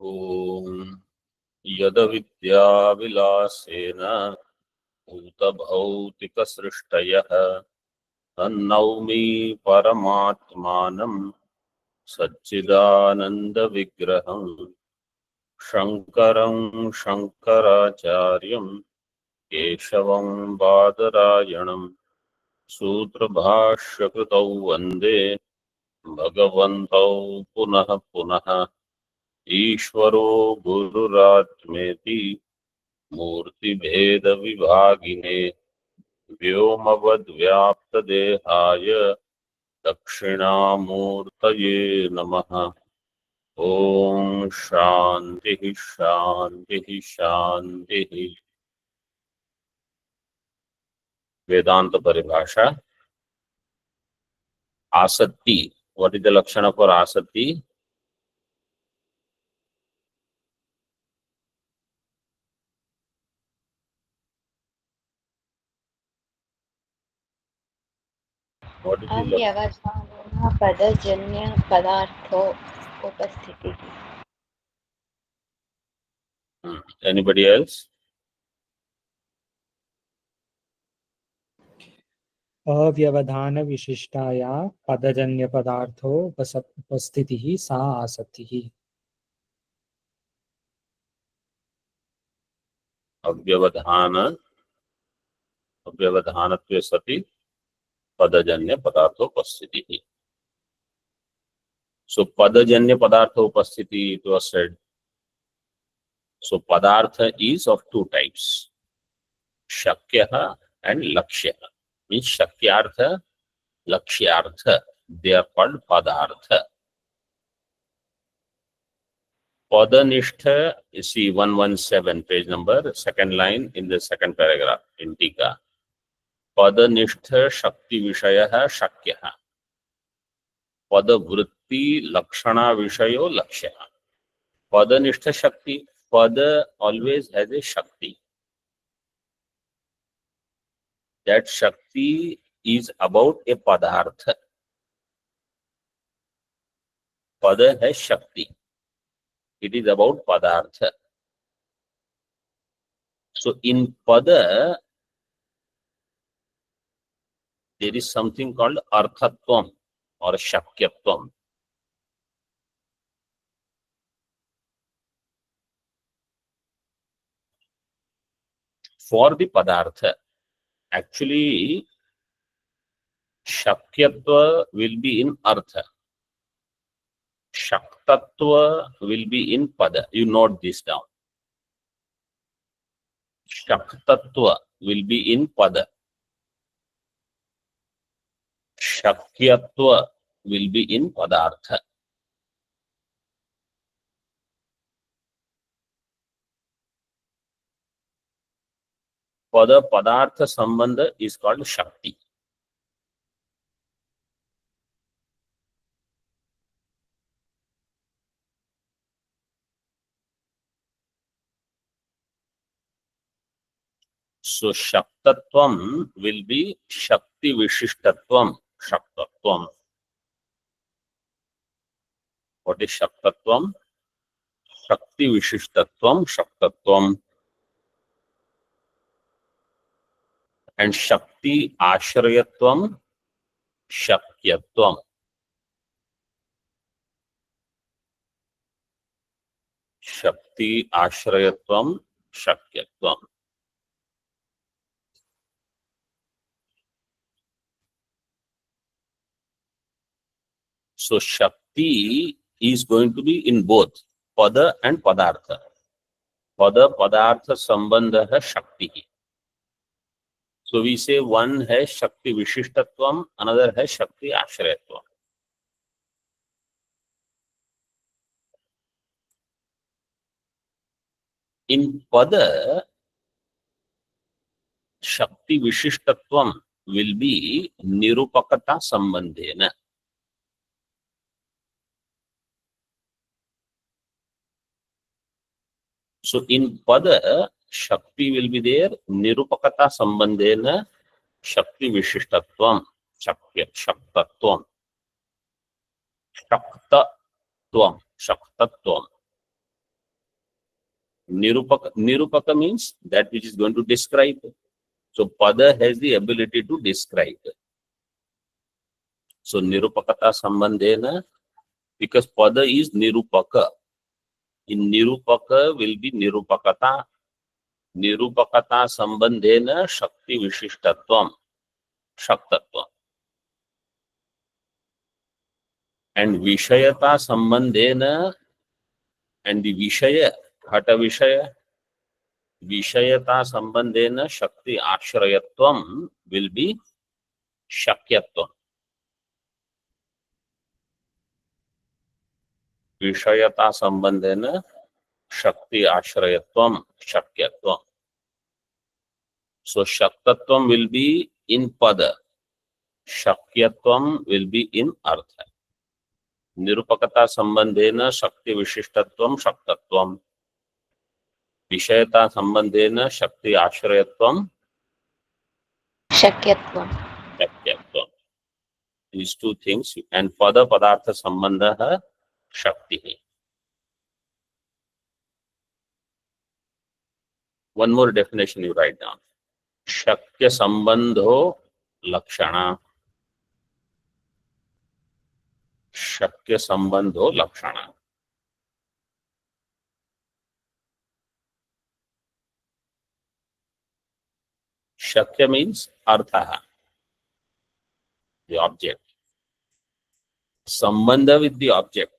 ॐ यदविद्याविलासेन भूतभौतिकसृष्टयः तन्नौमि परमात्मानं सच्चिदानन्दविग्रहं शङ्करं शङ्कराचार्यं केशवं बादरायणं सूत्रभाष्यकृतौ वन्दे भगवन्तौ पुनः पुनः। ईश्वरो गुरुरात्मेति मूर्तिभेदविभागिने व्योमवद्व्याप्तदेहाय दक्षिणामूर्तये नमः। ओम शांति शांति शांति। वेदांत परिभाषा। आसक्ति, व्हाट इज द लक्षण फॉर आसक्ति? What is the अव्यवधानेन पदजन्य पदार्थो उपस्थितिः। Anybody else? अव्यवधान विशिष्टाया पदजन्य पदार्थो उपस्थितिः सा आसक्तिः। अव्यवधानत्वे सति पदजन्य पदार्थोपस्थितिः. So padajanya padartha upasthiti, it was said. So padartha is of two types, shakyaha and lakshyah. Means shakyartha, lakshyartha, they are called padartha. Padanistha, you see 117 page number, second line in the second paragraph in Tika. Padanistha shakti vishayaha shakyaha. Padavritti lakshana vishayo lakshyah. Padanistha shakti, pada always has a shakti. That shakti is about a padartha. Pada has shakti. It is about padartha. So in pada, there is something called arthatvam or shakyatvam. For the padartha, actually, shakyatva will be in artha. Shaktatva will be in pada. You note this down. Shaktatva will be in pada. Shakyatva will be in padartha. Pada padartha sambandha is called shakti. So shaktatvam will be shakti vishishtatvam, shaktatvam. What is shaktatvam? Shakti vishishtatvam, shaktatvam. And shakti ashrayatvam, shakyatvam. Shakti ashrayatvam, shakyatvam. So shakti is going to be in both pada and padartha. Pada padartha sambandha shakti. So we say one has shakti vishishtatvam, another has shakti ashrayatvam. In pada, shakti vishishtatvam will be nirupakata sambandhena. So in pada, shakti will be there, nirupakata sambandhena, shakti vishishtatvam, shaktatvam, shaktatvam, shaktatvam. Nirupaka means that which is going to describe. So pada has the ability to describe. So nirupakata sambandhena, because pada is nirupaka. In nirupaka will be nirupakata. Nirupakata sambandhena shakti vishishtatvam, shaktatvam. And vishayata sambandhena, and the vishaya, hata vishaya, vishayata sambandhena shakti ashrayatvam will be shakyatvam. Vishayata sambandhena shakti ashrayatvam shakyatvam. So shaktatvam will be in pada, shakyatvam will be in artha. Nirupakata sambandhena shakti vishishtatvam shaktatvam. Vishayata sambandhena shakti ashrayatvam Shakyatvam. shakyatvam. These two things. And pada padartha sambandha shakti. One more definition you write down. Shakya sambandho lakshana. Shakya sambandho lakshana. Shakya means artha, the object. Sambandha with the object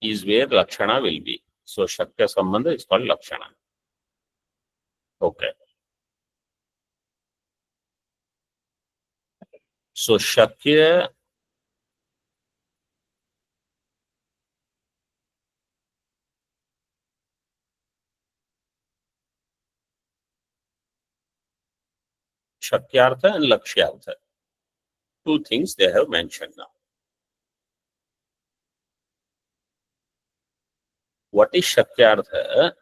is where lakshana will be. So Shakya sambandha is called lakshana. Okay. So Shakya Shakyartha and Lakshyartha. Two things they have mentioned now. What is Shakyartha?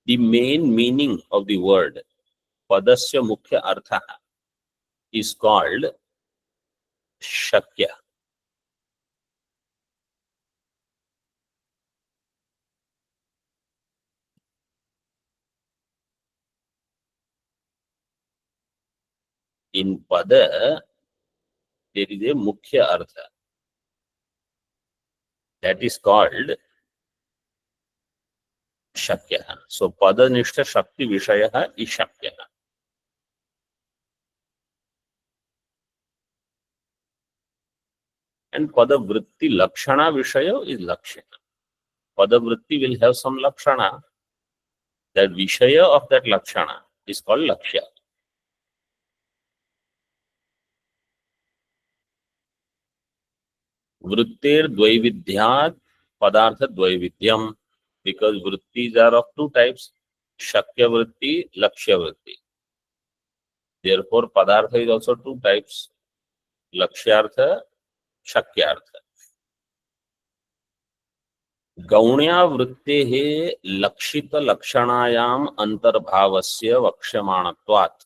The main meaning of the word Padasya Mukhya Artha is called Shakya. In Pada, there is a Mukhya Artha. That is called Shakya. So Pada Nishta Shakti Vishaya is Shakya. And Pada Vritti Lakshana Vishaya is Lakshya. Pada Vritti will have some Lakshana. That Vishaya of that Lakshana is called Lakshya. Vrittir Dvaividhyat Padartha Dvaividyam. Because Vrittis are of two types, Shakya Vritti, Lakshya Vritti. Therefore, Padartha is also two types, Lakshyartha, Shakyartha. गौण्या वृत्तेः लक्षित लक्षणायाम अंतर्भावस्य वक्ष्यमाणत्वात्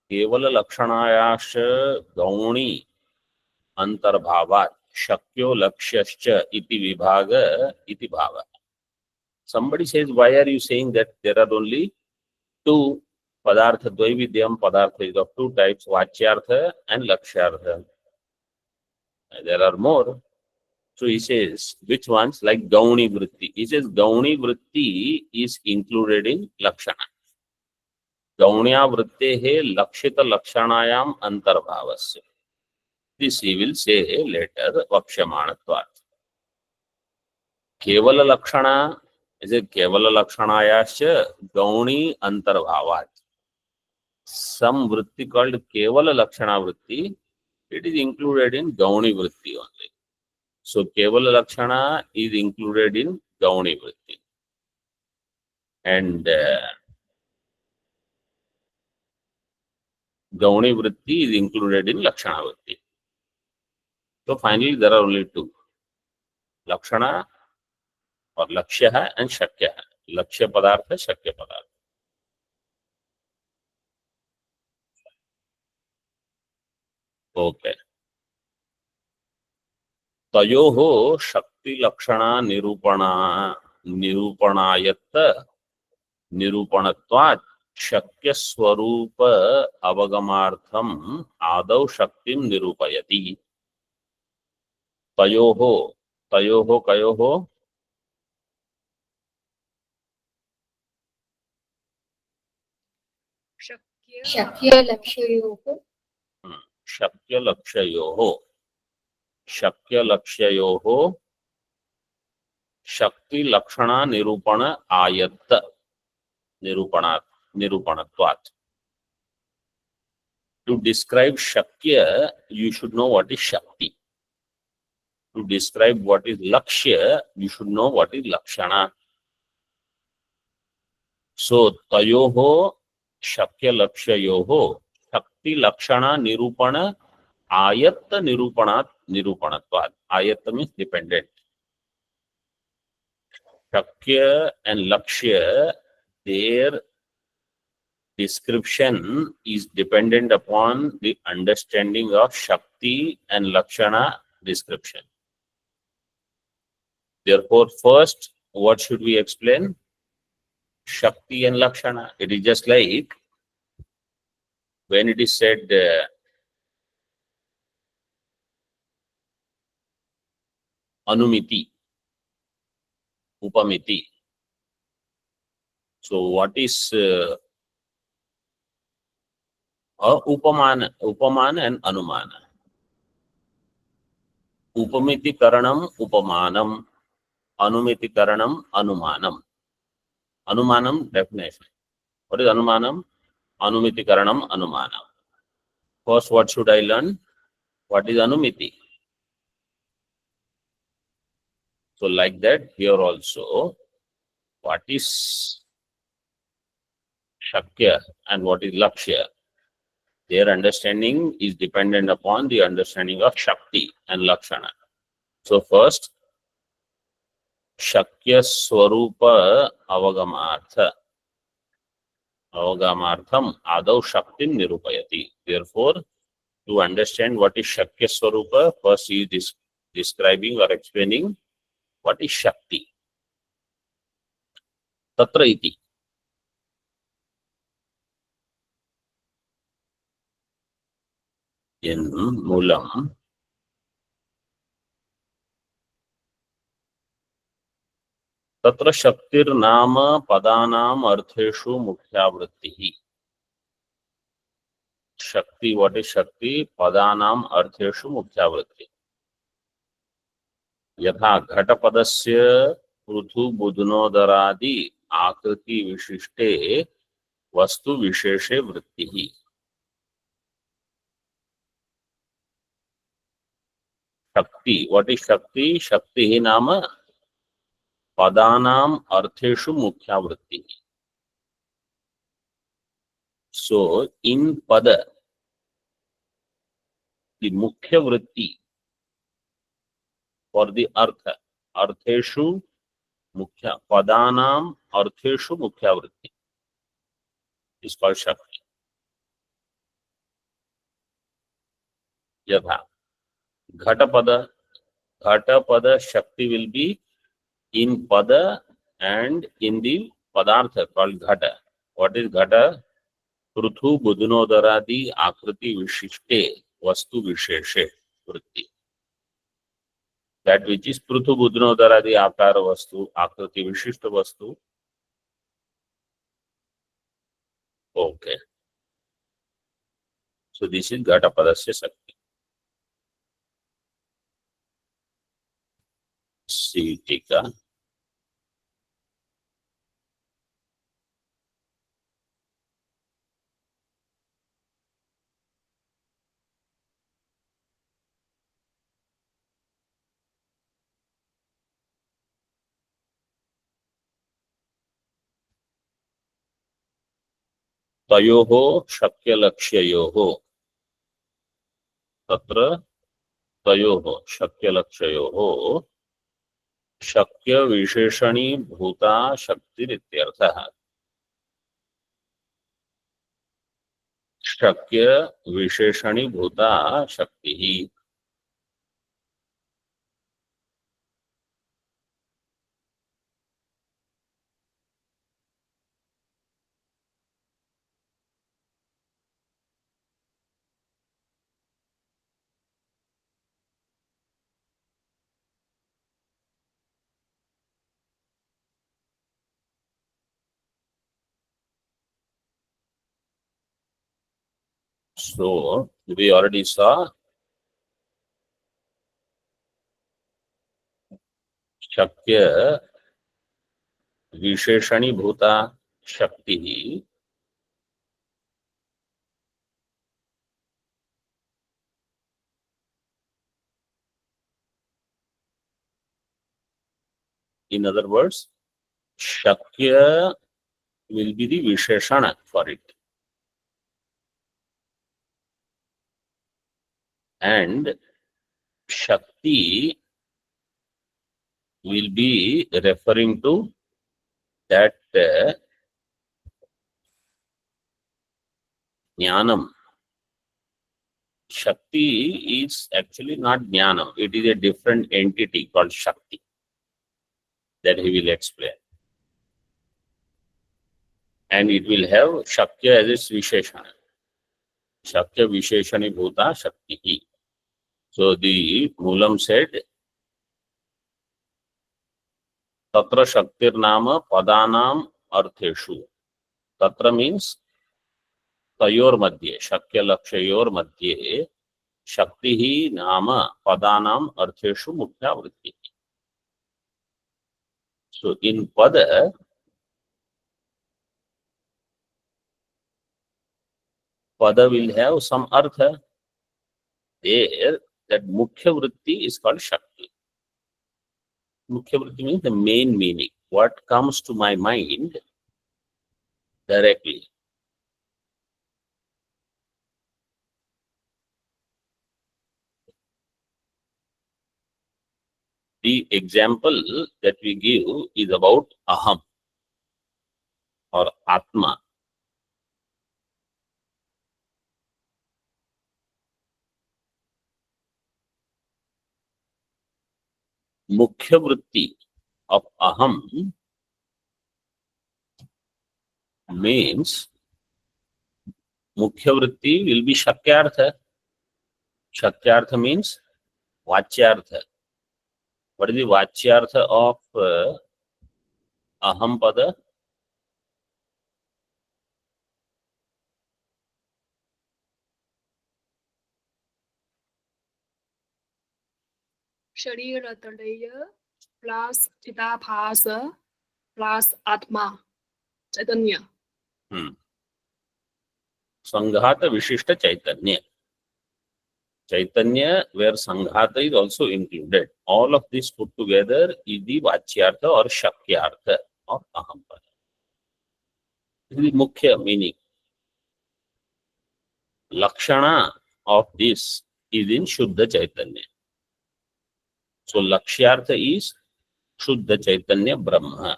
केवल लक्षणायाश्च गौणी अंतर्भावात् शक्यो लक्ष्यश्च इति विभाग इति भावः. Somebody says, why are you saying that there are only two padartha dvaividyam? Padartha is of two types, vachyartha and lakshyartha. There are more. So he says, which ones? Like Gauni Vritti. He says, Gauni Vritti is included in Lakshana. Gauniya Vrittehe Lakshita Lakshanayam Antarbhavasya. This he will say later, Vakshamanatvat. Kevala Lakshana is a Kevala Lakshanayasya Gauni Antarbhavat. Some Vritti called Kevala Lakshana Vritti, it is included in Gauni Vritti only. So Kevala Lakshana is included in Gauni Vritti. And Gauni Vritti is included in Lakshana Vritti. So finally there are only two. Lakshana or Lakshya and Shakya. Lakshya Padartha, Shakya Padartha. Okay. तयोः शक्तिलक्षणा निरूपणायत्त निरूपणत्वात् शक्यस्वरूप अवगमार्थम् आदौ शक्तिं निरूपयति। तयोः तयोः कयोः शक्यलक्ष्ययोः शक्यलक्ष्ययोः शक्यलक्ष्ययोः शक्तिलक्षणा निरूपण आयत्त निरूपणत्वात्. To describe Shakya, you should know what is Shakti. To describe what is Lakshya, you should know what is Lakshana. So, Tayoho Shakya Lakshayoho Shakti Lakshana Nirupana Ayatta Nirupanatvat. Ayatta means dependent. Shakya and Lakshya, their description is dependent upon the understanding of Shakti and Lakshana description. Therefore, first, what should we explain? Shakti and Lakshana. It is just like when it is said Anumiti, Upamiti. So, what is Upamana and Anumana? Upamiti Karanam Upamanam, Anumiti Karanam Anumanam. Anumanam definition. What is Anumanam? Anumiti Karanam Anumanam. First, what should I learn? What is Anumiti? So, like that, here also, what is Shakya and what is Lakshya? Their understanding is dependent upon the understanding of Shakti and Lakshana. So, first, Shakya Swarupa Avagamartha. Avagamartham Adau Shakti Nirupayati. Therefore, to understand what is Shakya Swarupa, first he is describing or explaining what is Shakti. Tatra iti. In Mulam, तत्र शक्तिर्नाम पदानाम अर्थेषु मुख्यावृत्तिः. शक्ति, what is शक्ति? पदानाम अर्थेषु मुख्यावृत्ति. यथा घटपदस्य पृथु बुधनोदरादि आकृति विशिष्टे वस्तु विशेषे वृत्तिः. शक्ति, what is शक्ति? शक्ति ही नाम पदानाम अर्थेषु मुख्यावृत्ति. So, in pada, the mukhya vritti for the artha, artheshu mukhya, padanam artheshu mukhya vritti is called Shakti. Yatha Ghatapada Shakti will be in pada and in the padartha called Ghata. What is Ghata? Pruthu Budhunodaradi Akriti Vishishte Vastu Visheshe Vritti. That which is Pruthu Budhunodaradi Akara Vastu, Akriti Vishishta Vastu. Okay. So this is Ghatapadasya Shakti. See, Tika. तयोः शक्यलक्ष्ययोः तत्र तयोः शक्यलक्ष्ययोः शक्य विशेषणी भूता शक्तिरित्यर्थः. शक्य विशेषणी भूता शक्तिः. So we already saw Shakya Visheshani Bhuta Shakti. In other words, Shakya will be the Visheshana for it. And Shakti will be referring to that Jnanam. Shakti is actually not Jnanam. It is a different entity called Shakti that he will explain. And it will have Shakya as its Visheshana. Shakya Visheshani Bhuta Shakti. So the Moolam said, Tatra Shaktir Nama Padanam Artheshu. Tatra means Tayor Madhye, Shakya Lakshayor Madhye, Shakti Nama Padanam Artheshu Mukhya Vritti. So in Pada, Pada will have some Artha. There, that Mukhya Vritti is called Shakti. Mukhya Vritti means the main meaning. What comes to my mind directly. The example that we give is about Aham or Atma. Mukhya Vritti of Aham means Mukhya Vritti will be Shakyartha. Shakyartha means Vachyartha. What is the Vachyartha of Aham Pada? Sharira Tadaya plus Chidabhasa plus Atma Chaitanya. Sanghata Vishishta Chaitanya. Chaitanya, where Sanghata is also included. All of this put together is the Vachyartha or Shakyartha of Aham Pada. This is the Mukhya meaning. Lakshana of this is in Shuddha Chaitanya. So Lakshyartha is Shuddha Chaitanya Brahma.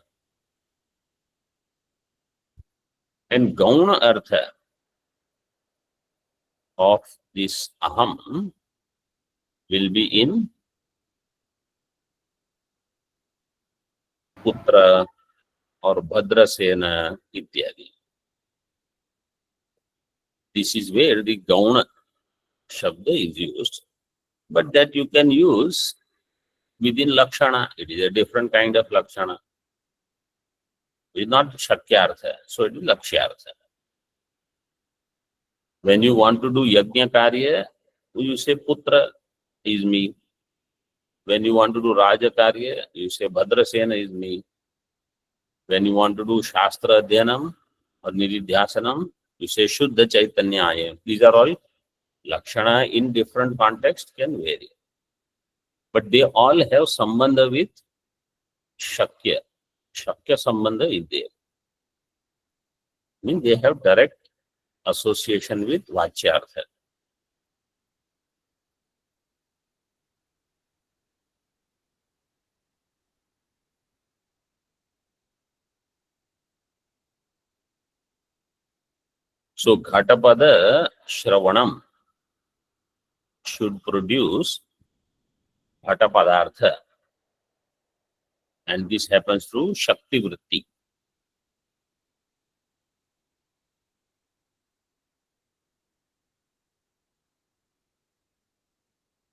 And Gauna Artha of this Aham will be in Putra or Bhadrasena ityadi. This is where the Gauna Shabda is used. But that you can use within Lakshana. It is a different kind of Lakshana. It is not Shakyartha, so it is Lakshyartha. When you want to do Yajna Karya, you say Putra is me. When you want to do Raja Karya, you say Bhadrasena is me. When you want to do Shastra Adhyanam or Nididhyasanam, you say Shuddha Chaitanya I am. These are all Lakshana in different contexts can vary. But they all have Sambandha with Shakya. Shakya Sambandha is there. Means they have direct association with Vachyartha. So Ghatapada Shravanam should produce Ghatapadartha. And this happens through Shakti Vritti.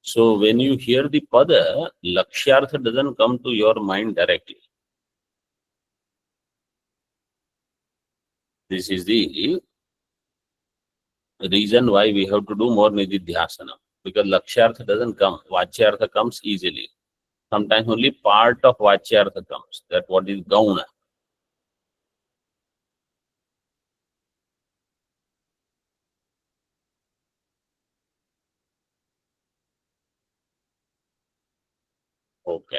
So when you hear the Pada, Lakshyartha doesn't come to your mind directly. This is the reason why we have to do more nididhyasana, because lakshyartha doesn't come, vachyartha comes easily. Sometimes only part of vachyartha comes, that what is gauna. Okay.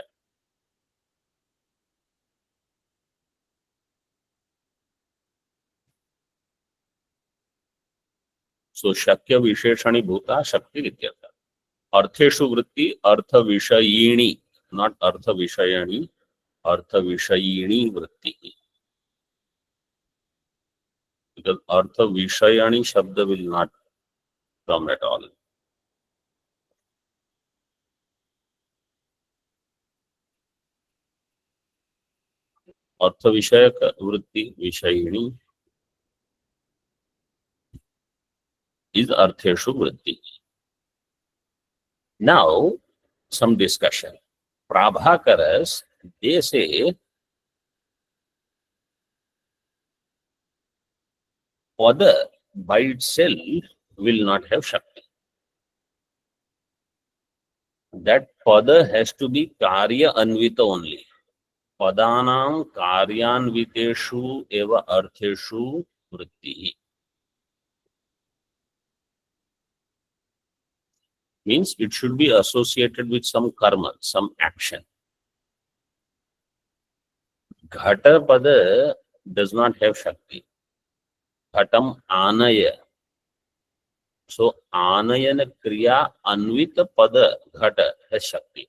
So shakya visheshani bhuta shakti ityartha. Artheshu vritti artha vishayini, not artha vishayani, artha vishayini vritti. Because artha vishayani shabda will not come at all. Artha vishayaka vritti vishayini is artheshu vritti. Now, some discussion. Prabhakaras, they say, pada by itself will not have Shakti. That pada has to be karya anvita only. Padanam karyanviteshu eva artheshu vritti. Means it should be associated with some karma, some action. Ghata pada does not have Shakti. Ghatam anaya. So anayana kriya anvita pada ghata has Shakti.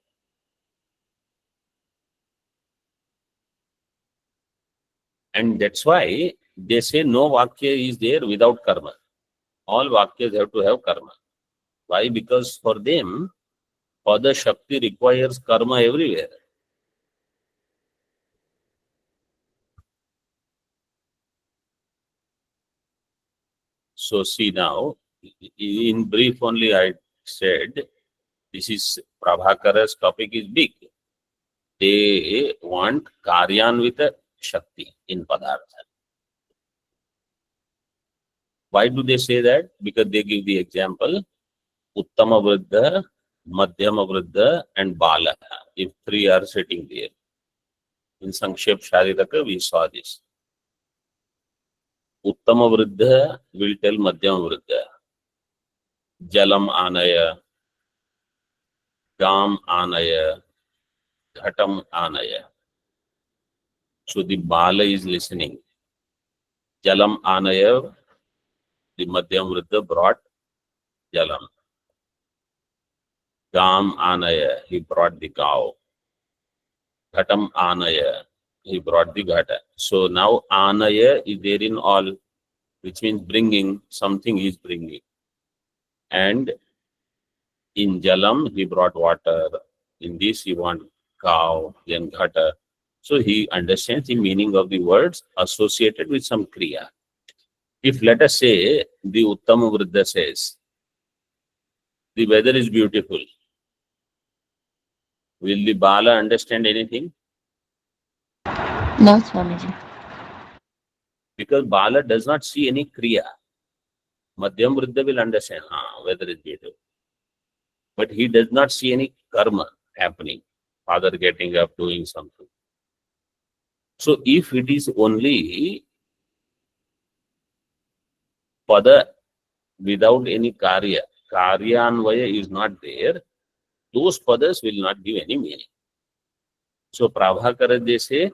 And that's why they say no vakya is there without karma. All vakyas have to have karma. Why? Because for them, pada Shakti requires karma everywhere. So see now, in brief only I said, this is Prabhakara's topic is big. They want karyanvita Shakti in Padartha. Why do they say that? Because they give the example, Uttama Vriddha, Madhyama Vriddha and Bala. If three are sitting there. In Sankshep Shariraka, we saw this. Uttama Vriddha will tell Madhyama Vriddha. Jalam Anaya, Gam Anaya, Ghatam Anaya. So the Bala is listening. Jalam Anaya, the Madhyam Vriddha brought Jalam. Gam Anaya, he brought the cow. Ghatam Anaya, he brought the Ghata. So now Anaya is there in all, which means bringing, something is bringing. And in Jalam, he brought water. In this, he want cow, then Ghata. So he understands the meaning of the words associated with some Kriya. If let us say the Uttama Vriddha says, the weather is beautiful, will the Bala understand anything? No, Swamiji. Because Bala does not see any Kriya. Madhyam Vriddha will understand, weather is beautiful. But he does not see any karma happening, father getting up, doing something. So if it is only pada without any karya, karyanvaya is not there, those padas will not give any meaning. So Prabhakara, they say,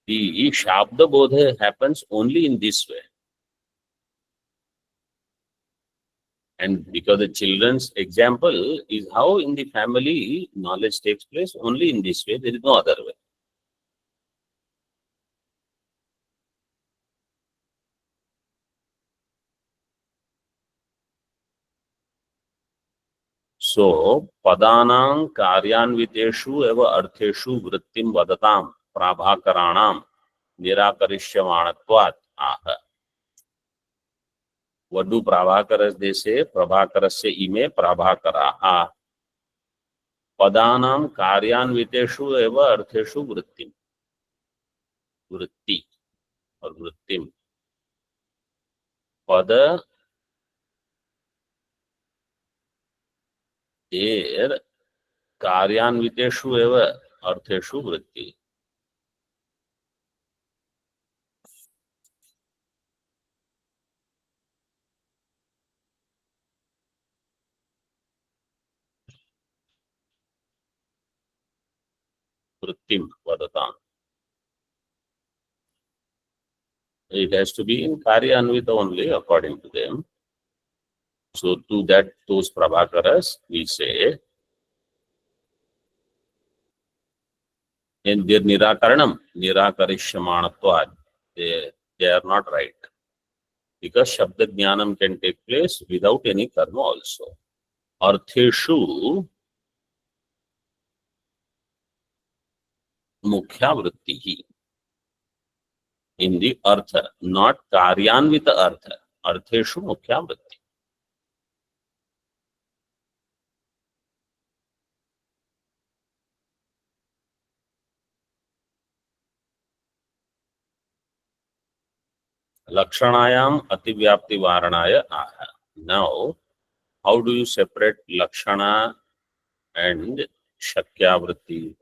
the Shabda Bodha happens only in this way. And because the children's example is how in the family knowledge takes place, only in this way, there is no other way. So, padanam karyanviteshu eva artheshu vrittim vadatam prabhakaranam nirakarishyamanattvat aha. What do Prabhakaras they say? Prabhakarasya ime Prabhakaraha. Padanam karyanviteshu eva artheshu vrittim. Vritti or vrittim. Pada there कार्यान्वितेषु एव अर्थेषु वृत्ति. वृत्तिं वदताम्. It has to be in Karyanvita only according to them. So to that, those Prabhakaras, we say, in their Nirakaranam, Nirakarishyamanattvad, they are not right. Because Shabda Jnanam can take place without any karma also. Artheshu Mukhya Vrittihi. In the Artha, not Karyanvita Artha. Artheshu Mukhya Vritti. Lakshanayam Ativyapti Varanaya Aha. Now, how do you separate Lakshana and Shakya Vritti?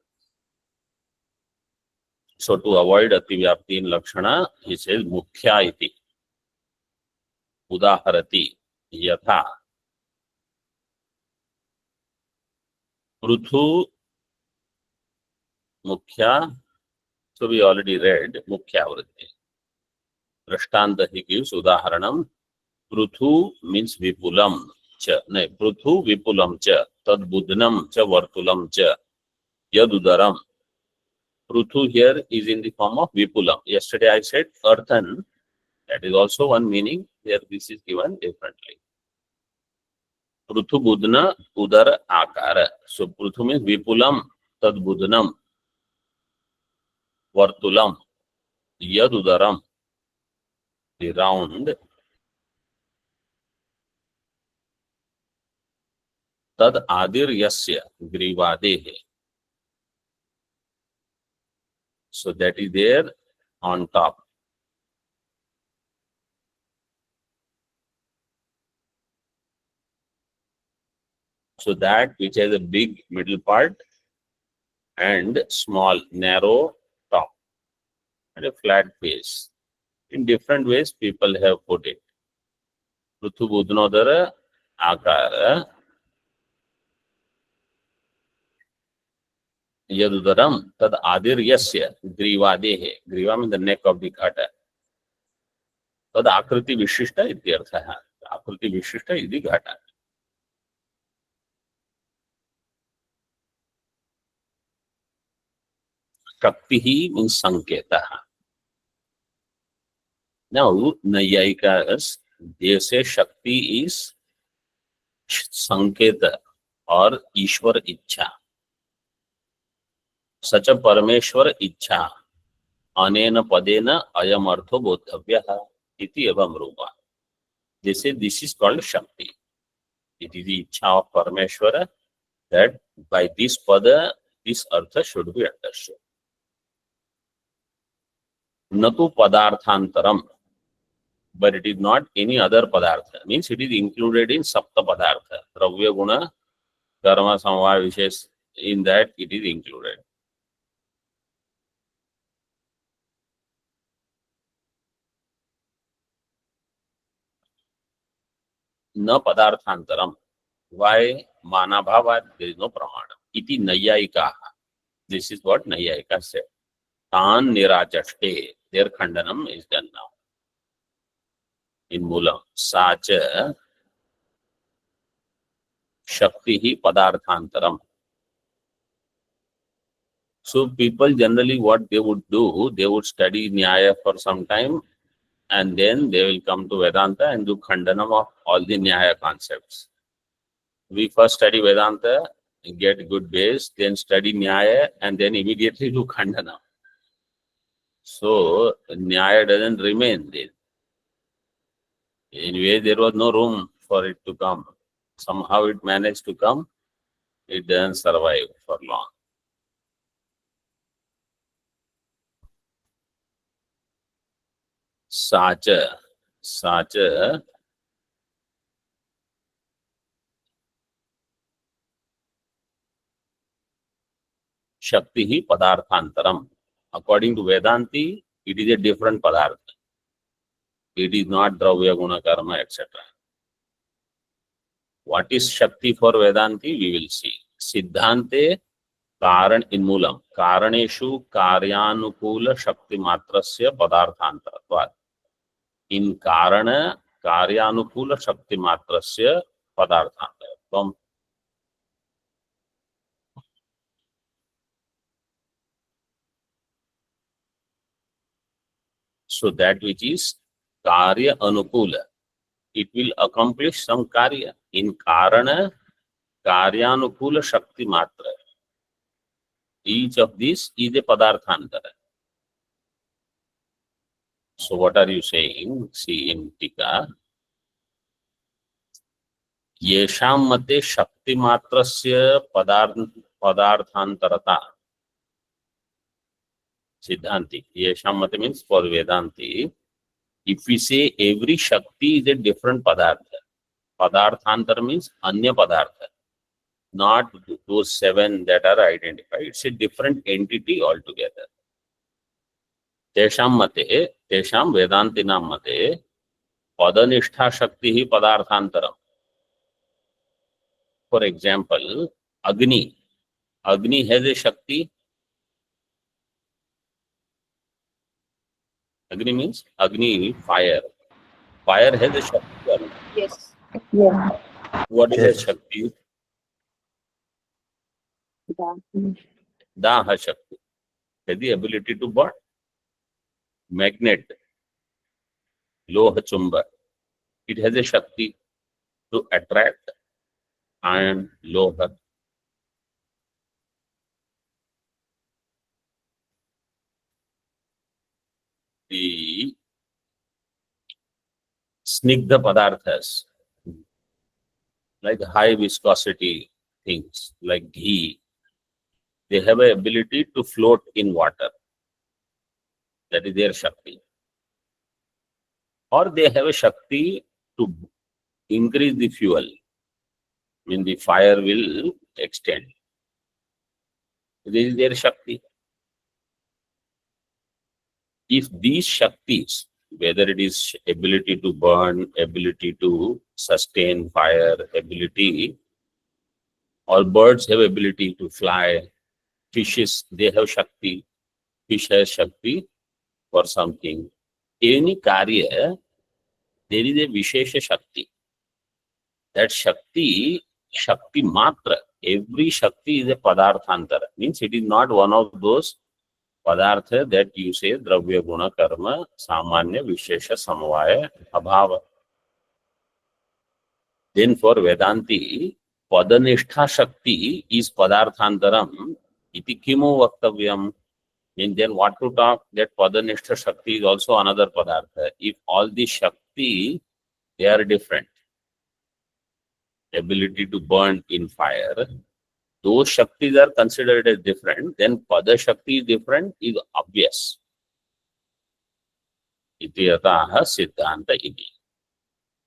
So to avoid Ativyapti in Lakshana, he says Mukhya iti. Udaharati Yatha. Pruthu Mukhya. So we already read Mukhya Vritti. Drashtanta he gives Udaharanam. Pruthu means Vipulam cha. No, Pruthu Vipulam cha. Tad Budnam cha Vartulam cha. Yadudaram. Pruthu here is in the form of Vipulam. Yesterday I said earthen. That is also one meaning. Here this is given differently. Pruthu Budna Udara Akara. So Pruthu means Vipulam, Tad Budnam, Vartulam, Yadudaram, the round. Tad Adir Yasya Grivadehe. So that is there on top. So that which has a big middle part and small narrow top and a flat base. In different ways people have put it. Pruthu Budnodara Akara Yadudaram Tad Adir Yasya Grivadehe. Griva means the neck of the ghata. Tad Akriti Vishishta ityartha. Akriti Vishishta is the ghata. Shakti means Sanketa. Now, Nayayikas, they say Shakti is Sanketa or Ishwar Ichha. Such a Parameshwar Ichha. Anena Padena Ayam Artho Bodhavyaha Iti Evam Rupa. They say this is called Shakti. It is the Ichha of Parameshwara that by this Pada, this Artha should be understood. Natu Padarthantaram. But it is not any other Padartha. Means it is included in Sapta Padartha. Dravya Guna, Karma Samvaya Vishes. In that it is included. Na Padarthantaram. Why? Manabhava, there is no Pramana. Iti Nayayikaha. This is what Nayayika said. Tan Nirachaste. Their Khandanam is done now. In Mulam. Sacha Shakti Padarthantaram. So people generally what they would do, they would study Nyaya for some time and then they will come to Vedanta and do Khandanam of all the Nyaya concepts. We first study Vedanta, get good base, then study Nyaya and then immediately do Khandanam. So Nyaya doesn't remain there. Anyway, there was no room for it to come. Somehow it managed to come. It doesn't survive for long. Sacha Shakti hi padarthantaram. According to Vedanti, it is a different padartha. It is not dravya guna karma, etc. What is Shakti for Vedanti? We will see. Siddhante कारण इन्मूलम कारणेषु कार्यानुकूल शक्ति मात्रस्य पदार्थांतरत्वात्. इन कारण कार्यानुकूल शक्ति मात्रस्य पदार्थांतरत्वम्. So that which is karya anukula, it will accomplish some karya. In karana karyanukula shakti matra. Each of these is a padarthantara. So what are you saying? See in Tika. येषां मते शक्ति मात्रस्य पदार्थांतरता. Siddhanti. Yesham mate means for Vedanti. If we say every Shakti is a different Padartha. Padarthantar means Anya Padartha. Not those 7 that are identified. It's a different entity altogether. Tesham mate, Tesham Vedantinam mate, Padanistha Shakti hi Padarthantaram. For example, Agni. Agni has a Shakti. Agni means Agni, fire. Fire has a Shakti. Yes. Yeah. What is Yes. that Shakti? Yeah. Daha Shakti. Has the ability to burn. Magnet, Loha Chumba. It has a Shakti to attract iron, Loha. The Snigdha Padarthas, like high viscosity things, like ghee, they have a ability to float in water. That is their Shakti. Or they have a Shakti to increase the fuel. I mean, the fire will extend. This is their Shakti. If these Shaktis, whether it is ability to burn, ability to sustain fire, ability, or birds have ability to fly, fishes, they have Shakti, fish has Shakti for something. Any karya, there is a Vishesha Shakti. That Shakti, Shakti Matra, every Shakti is a Padarthantara. Means it is not one of those Padartha that you say Dravya Guna Karma, Samanya Vishesha Samavaya Abhava. Then for Vedanti, Padanistha Shakti is Padarthantaram, iti kimu vaktavyam. And then what to talk? That Padanistha Shakti is also another Padartha. If all the Shakti, they are different. Ability to burn in fire, those Shaktis are considered as different, then Pada Shakti is different, is obvious. Iti yataha siddhanta iti.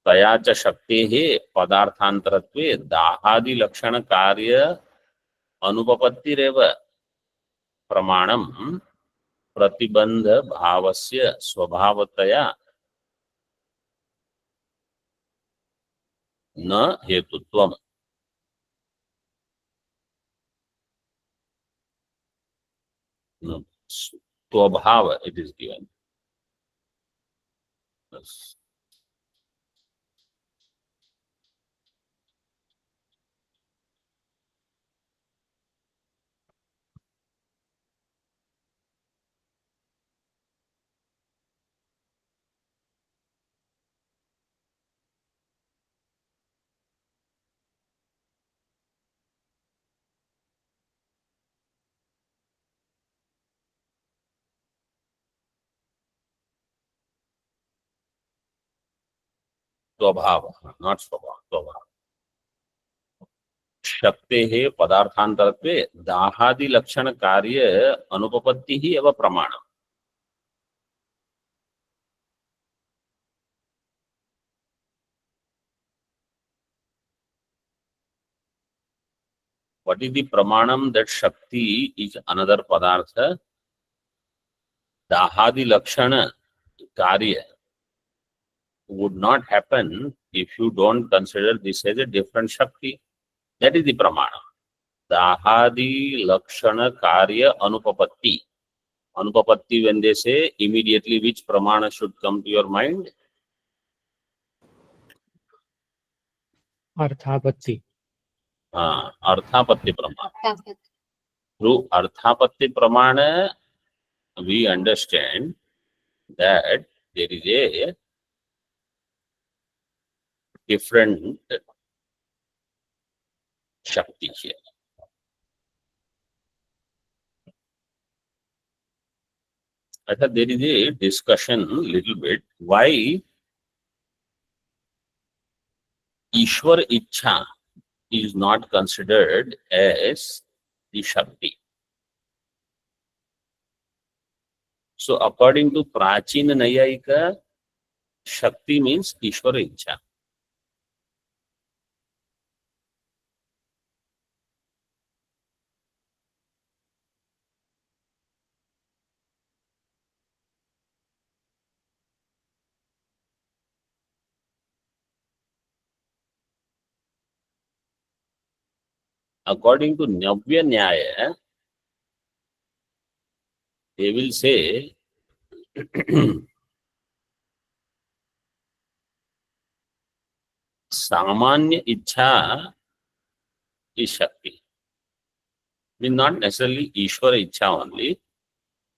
Taya cha shaktehe padarthantaratve dahadi lakshana karya anupapattireva pramanam pratibandha bhavasya swabhavataya na hetutvam. No. Swabhava it is given. Yes. Swabhava, not swabhava. Swabhava. शक्तेः पदार्थान्तरत्वे दाहादि लक्षण कार्य अनुपपत्तिः एव प्रमाणम्. What is the pramanam that Shakti is another Padartha? Dahadi Lakshana Karya would not happen if you don't consider this as a different Shakti. That is the pramana. Dahadi Lakshana Karya Anupapatti. Anupapatti, when they say, immediately which pramana should come to your mind? Arthapatti. Arthapatti pramana. Through Arthapatti pramana, we understand that there is a different Shakti here. I thought there is a discussion a little bit why Ishwar Ichha is not considered as the Shakti. So according to Prachina Nayayika, Shakti means Ishwar Ichha. According to Navya Nyaya, they will say Samanya Ichha is Shakti. Means not necessarily Ishwara Ichha only,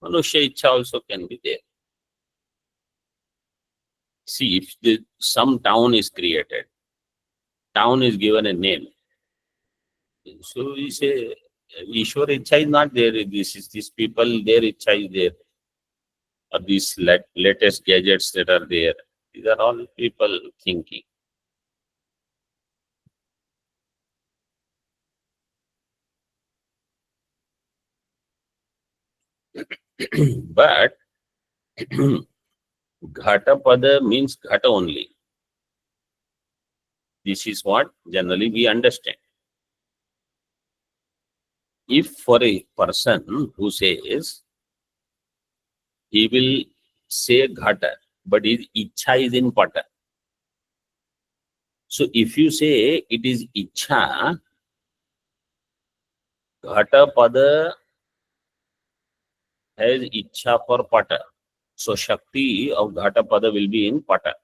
Manusya Ichha also can be there. See, if some town is created, town is given a name. So we say Ishwara Ichha is not there. These people, their Ichha is there. Or these latest gadgets that are there. These are all people thinking. But Ghatapada means Ghata only. This is what generally we understand. If for a person who says he will say Ghata, but his Ichha is in Pata. So if you say it is Ichha, Ghata Pada has Ichha for Pata. So Shakti of Ghata Pada will be in Pata.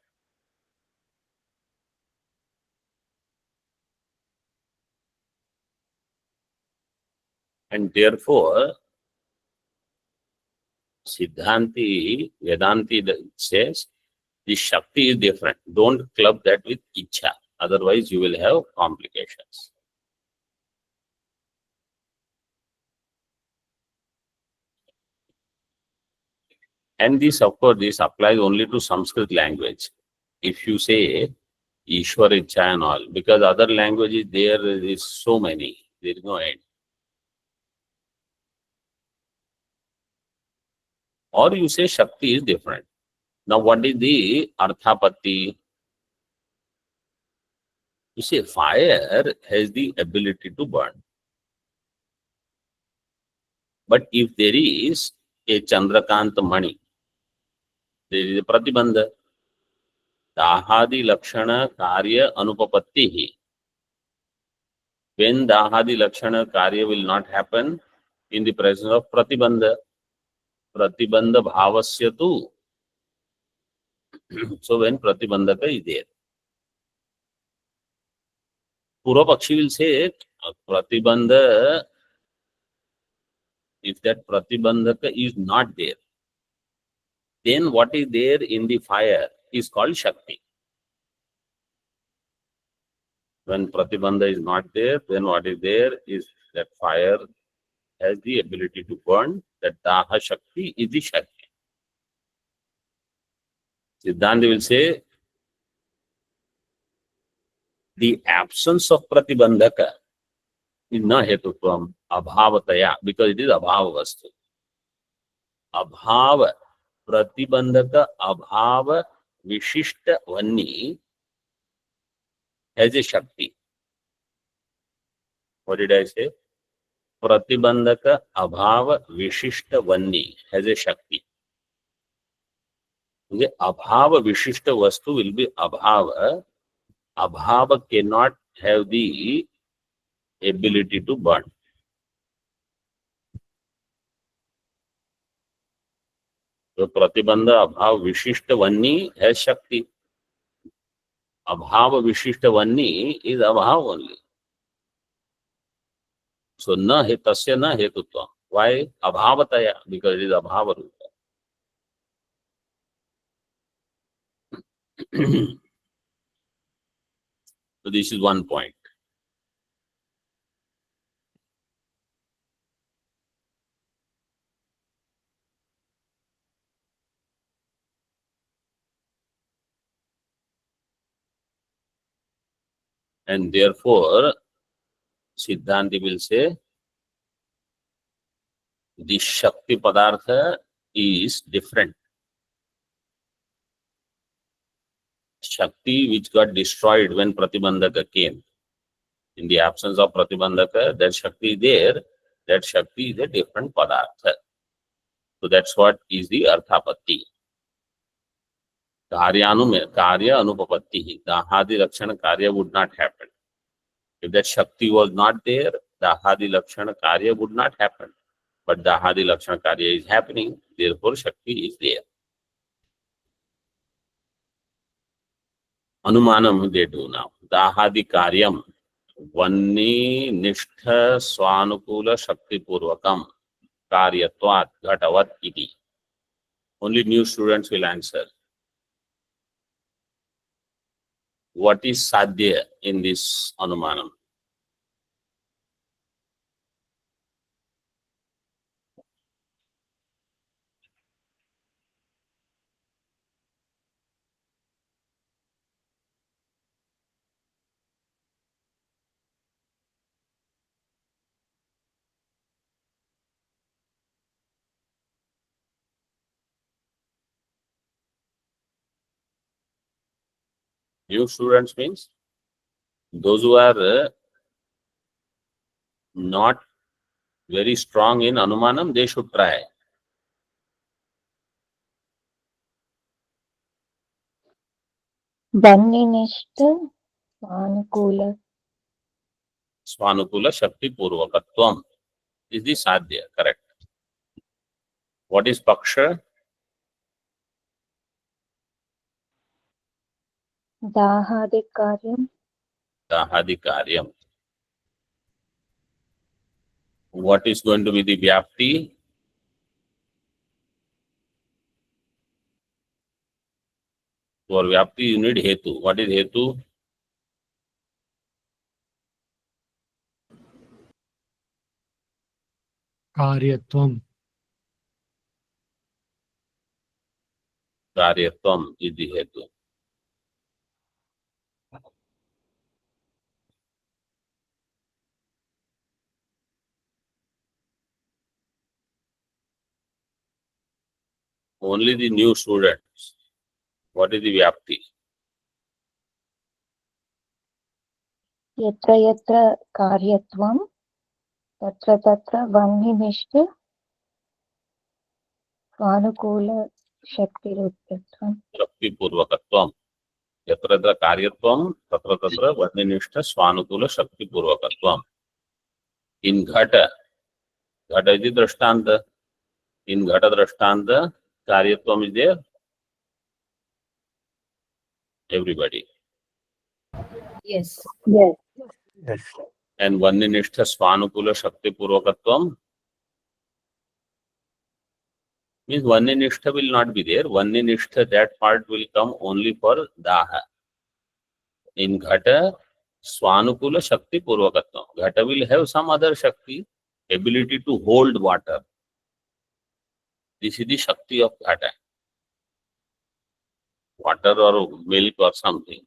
And therefore, Siddhanti, Vedanti says, the Shakti is different. Don't club that with Ichha. Otherwise, you will have complications. And this, of course, this applies only to Sanskrit language. If you say Ishwar Ichha and all, because other languages, there is so many, there is no end. Or you say Shakti is different. Now, what is the Arthapatti? You say fire has the ability to burn. But if there is a Chandrakanta Mani, there is a Pratibandha. Dahadi Lakshana Karya Anupapattihi. When Dahadi Lakshana Karya will not happen in the presence of Pratibandha. Pratibandha Bhavasya tu. So when Pratibandhaka is there. Purvapakshi will say Pratibandha, if that Pratibandhaka is not there, then what is there in the fire is called Shakti. When Pratibandha is not there, then what is there is that fire has the ability to burn, that Daha Shakti is the Shakti. Siddhanta will say the absence of Pratibandhaka is na hetutvam abhavataya, because it is abhava vastu. Abhava, Pratibandhaka, abhava, vishishta vanni has a Shakti. What did I say? Pratibandhaka abhava vishishta vanni has a Shakti. The abhava vishishta vastu will be abhava. Abhava cannot have the ability to burn. So Pratibandha abhava vishishta vanni has Shakti. Abhava vishishta vanni is abhava only. So na he tasya na hetutva. Why? Abhavataya, because it is abhava rupa. So this is one point. And therefore, Siddhanti will say, the Shakti Padartha is different. Shakti which got destroyed when Pratibandhaka came. In the absence of Pratibandhaka, that Shakti is there. That Shakti is a different Padartha. So that's what is the Arthapatti. Karya anupapatti. Dahadi Lakshana Karya would not happen. If that Shakti was not there, Dahadi Lakshana Karya would not happen. But Dahadi Lakshana Karya is happening, therefore Shakti is there. Anumanam they do now. Dahadi Karyam Vanni Nishtha Swanukula Shakti Purvakam Karyatvat Ghatavat Iti. Only new students will answer. What is Sadhya in this Anumanam? New students means those who are not very strong in Anumanam, they should try. Vanninishta Swanukula. Swanukula Shakti Purvakatvam is the Sadhya, correct. What is Paksha? Dahadikaryam. Dahadikaryam. What is going to be the Vyapti? For Vyapti you need Hetu. What is Hetu? Karyatvam. Karyatvam is the Hetu. Only the new students. What is the Vyapti? Yatra yatra karyatvam. Tatra tatra vanninishta Swanukula Shaktiruttatvam. Shakti Purvakatvam. Yatra yatra Karyatvam, tatra tatra Vanninishta Swanukula Shakti Purvakatvam. In Ghata, Ghata is the Drashtanta. In Ghata Drashtanta, Karyatvam is there. Everybody. Yes. And Vanninishta Swanukula Shakti Purvakatvam means Vanninishta will not be there. Vanninishta, that part will come only for Daha. In Ghata, Swanukula Shakti Purvakatvam. Ghata will have some other Shakti, ability to hold water. This is the Shakti of Ghata. Water or milk or something.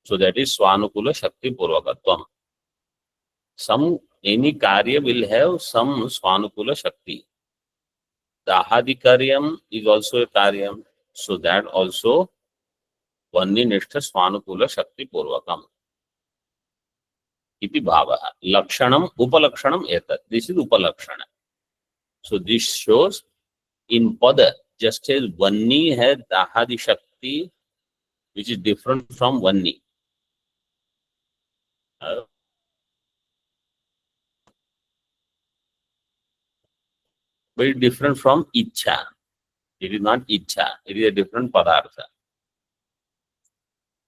So that is Swanukula Shakti Purvakatvam. Any Karya will have some Swanukula Shakti. Dahadikaryam is also a Karyam. So that also Vanninishta Swanukula Shakti Purvakam. iti bhavah. Lakshanam upalakshanam etat. This is upalakshana. So this shows in pada, just as Vanni has Dahadi Shakti, which is different from Vanni. But it's different from Icha. It is not Icha. It is a different Padartha.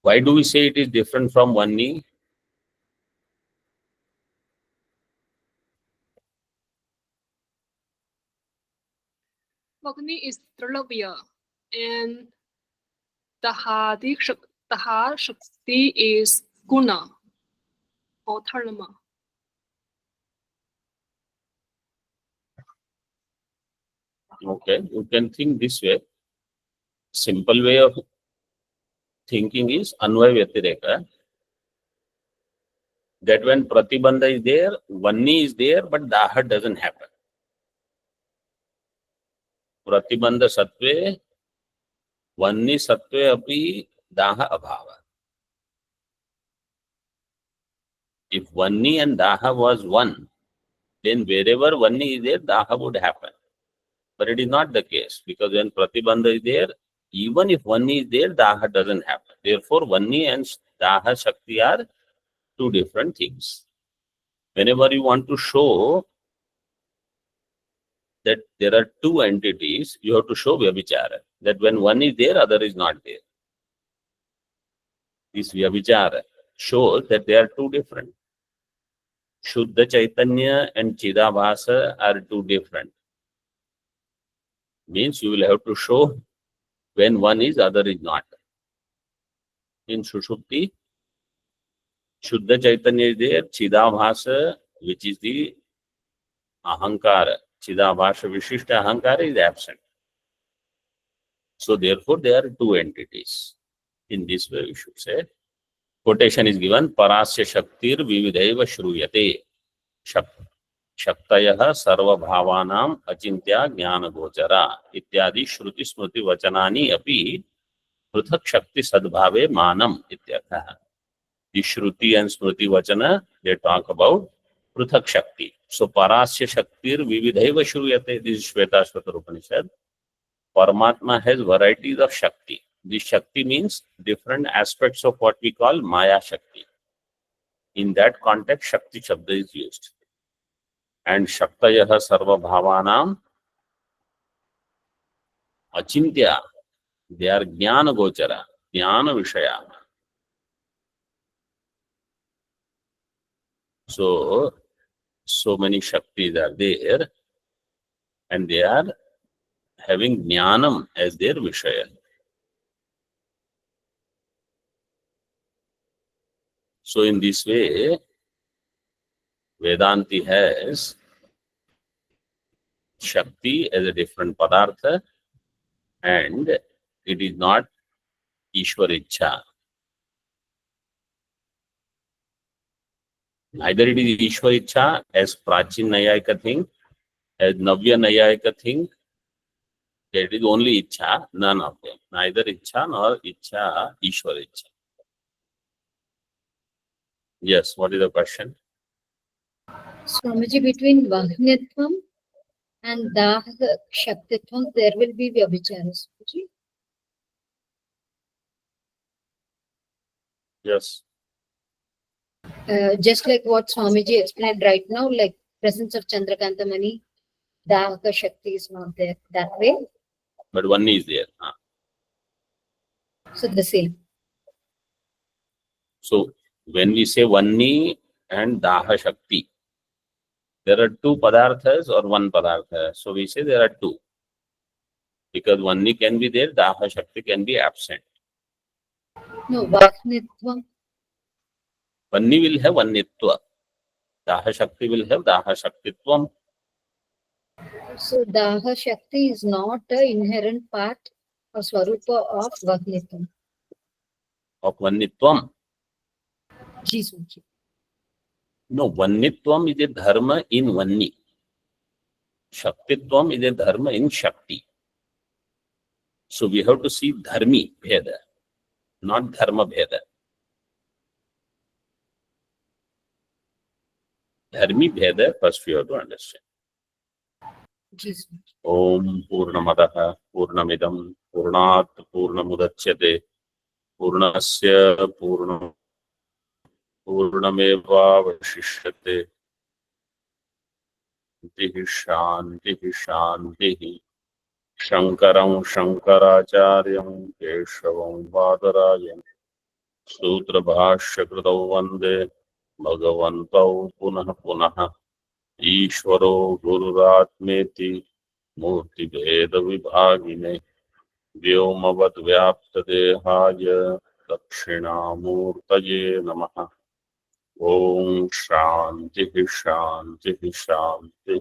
Why do we say it is different from Vanni? Vagni is Trilobya and Daha Shakti is Guna or Dharma. Okay, you can think this way. Simple way of thinking is Anvaya Vyatireka. That when Pratibandha is there, Vanni is there, but Daha doesn't happen. Pratibandha Sattve, Vanni Sattve api Daha Abhava. If Vanni and Daha was one, then wherever Vanni is there, Daha would happen. But it is not the case, because when Pratibandha is there, even if Vanni is there, Daha doesn't happen. Therefore, Vanni and Daha Shakti are two different things. Whenever you want to show that there are two entities, you have to show Vyabhichara. That when one is there, other is not there. This Vyabhichara shows that they are two different. Shuddha Chaitanya and Chidabhasa are two different. Means you will have to show when one is, other is not. In Sushupti, Shuddha Chaitanya is there, Chidabhasa, which is the Ahankara, Chidabhasa Vishishta Ahankara is absent. So therefore, there are two entities. In this way, we should say. Quotation is given, Parasya Shaktir Vividhaiva Shruyate. Shaktayah Sarva Bhavanam Achintya Jnana Gochara. Ityadi Shruti Smruti Vachanani Api Pruthak Shakti Sadbhave Manam Ityartha. The Shruti and Smruti Vachana, they talk about Pruthak Shakti. So Parasya Shaktir Vividhaiva Shruyate. This is Shvetashvatara Upanishad. Paramatma has varieties of Shakti. This Shakti means different aspects of what we call Maya Shakti. In that context, Shakti Shabda is used. And Shaktayah Sarva Bhavanam Achintya, they are Jnana Gochara, Jnana Vishaya. So many Shaktis are there, and they are having Jnanam as their Vishaya. So in this way, Vedanti has Shakti as a different Padartha, and it is not Ishwar Ichha. Neither it is Ishwar Ichha as Prachin Nayayika think, as Navya Nayayika think, that it is only Ichha, none of them. Neither Ichha nor Ichha, Ishwar Ichha. Yes, what is the question? Swamiji, between Vahnitvam and Daha Shaktitvam, there will be Vyabhichara. Swamiji. Yes. Just like what Swamiji explained right now, like presence of Chandrakantamani, Daha Shakti is not there that way. But one is there. So the same. So when we say Vanni and Daha Shakti, there are two Padarthas or one Padartha. So we say there are two. Because Vanni can be there, Daha Shakti can be absent. No, Vahnitvam. Vanni will have Vannitva. Daha Shakti will have Daha Shaktitvam. So Daha Shakti is not an inherent part or Swarupa of Vahnitvam. Of Vannitvam. Ji, Swamiji. No, Vannitvam is a dharma in Vanni. Shaktitvam is a dharma in Shakti. So we have to see dharmi bheda, not dharma bheda. Dharmi Bheda, first we have to understand. Jesus. Om Purnamadaha Purnamidam Purnat Purnamudachyate Purnasya Purnamevavashishyate Shantihi Shantihi Shankaram Shankaracharyam Keshavam Vadarayam Sutra Bhashya Kritau Vande Bhagavantau Punah Punah Ishvaro Gururatmeti Murti Veda Vibhagine Vyomavad Vyapta Dehaya Dakshinamurtaye Namaha Om Shanti Shanti Shanti